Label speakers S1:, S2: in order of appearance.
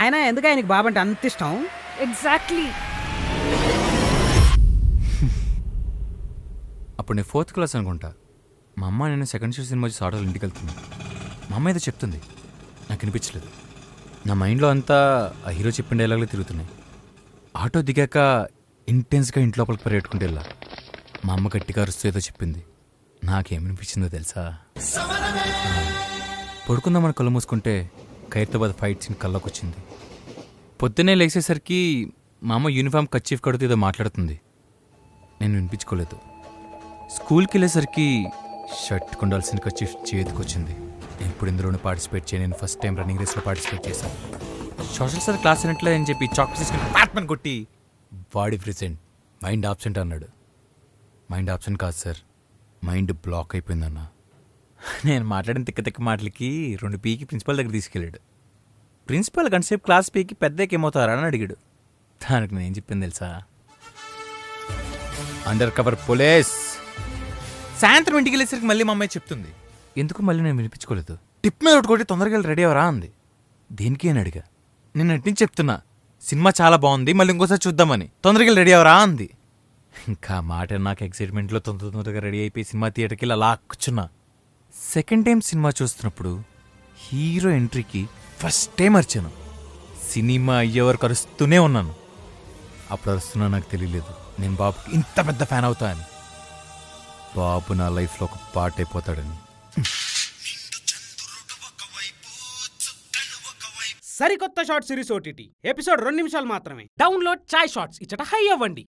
S1: ఆయన ఎందుకు ఆయనకి బాబంటే అంత ఇష్టం?
S2: ఎగ్జాక్ట్లీ.
S3: అప్పుడు నేను 4th క్లాస్ అనుకుంటా. మా అమ్మ నేను సెకండ్ షో సినిమా చూసి ఆటోలో ఇంటికి వెళ్తున్నాను. మా అమ్మ ఏదో చెప్తుంది, నాకు వినిపించలేదు. నా మైండ్లో అంతా ఆ హీరో చెప్పిన డైలాగులు తిరుగుతున్నాయి. ఆటో దిగాక ఇంటెన్స్గా ఇంటి లోపలికి పరిగెట్టుకుంటూ వెళ్ళా. మా అమ్మ గట్టిగా అరుస్తూ ఏదో చెప్పింది. నాకేమనిపించిందో తెలుసా? పడుకుందామని కళ్ళు మూసుకుంటే ఖైరతాబాద్ ఫైట్ సీన్ కళ్ళకు వచ్చింది. పొద్దున్నే లేచేసరికి మా అమ్మ యూనిఫామ్ కర్చీఫ్ కడుతూ ఏదో మాట్లాడుతుంది. నేను వినిపించుకోలేదు. స్కూల్కి వెళ్ళేసరికి షర్ట్ కొండాల్సిన కర్చీఫ్ చేతికొచ్చింది. నేను ఇప్పుడు ఇందులోనే పార్టిసిపేట్ చేయను. నేను ఫస్ట్ టైం రన్నింగ్ రేస్లో పార్టిసిపేట్ చేశాను. సోషల్ సార్ క్లాస్ అయినట్లే అని చెప్పి చాక్ తీసుకుని బ్యాట్మన్ కొట్టి బాడీ ప్రెసెంట్ మైండ్ ఆబ్సెంట్ అన్నాడు. మైండ్ ఆబ్సెంట్ కాదు సార్, మైండ్ బ్లాక్ అయిపోయిందన్న. నేను మాట్లాడిన తిక్క తిక్క మాటలకి 2 పీకి ప్రిన్సిపల్ దగ్గర తీసుకెళ్ళాడు. ప్రిన్సిపల్ గంటసేపు క్లాస్ పీకి పెద్దకి ఏమవుతారా అని అడిగాడు. దానికి నేను చెప్పింది తెలుసా? Under cover police. సాయంత్రం ఇంటికి వెళ్ళేసరికి మళ్ళీ మా అమ్మాయి చెప్తుంది. ఎందుకు మళ్ళీ నేను వినిపించుకోలేదు. టిప్ మీద ఒకటి కొట్టి తొందరగా వెళ్ళి రెడీ అవరా అంది. దేనికి అని అడిగా. నేను నటించి చెప్తున్నా సినిమా చాలా బాగుంది, మళ్ళీ ఇంకోసారి చూద్దామని. తొందరగా వెళ్ళి రెడీ అవరా అంది. ఇంకా మాట నాకు ఎక్సైట్మెంట్లో తొందరగా రెడీ అయిపోయి సినిమా థియేటర్కి వెళ్ళి అలా కూర్చున్నా. సెకండ్ టైం సినిమా చూస్తున్నప్పుడు హీరో ఎంట్రీకి ఫస్ట్ టైం అరిచాను. సినిమా అయ్యే వరకు అరుస్తూనే ఉన్నాను. అప్పుడు అరుస్తున్నా నాకు తెలియలేదు నేను బాబుకి ఇంత పెద్ద ఫ్యాన్ అవుతా అని. బాబు నా లైఫ్లో ఒక పార్ట్ అయిపోతాడని.
S1: సరికొత్త షార్ట్ సిరీస్ OTT ఎపిసోడ్ 2 నిమిషాలు మాత్రమే.
S2: డౌన్లోడ్ చాయ్ షార్ట్స్ ఇచ్చట హై అవ్వండి.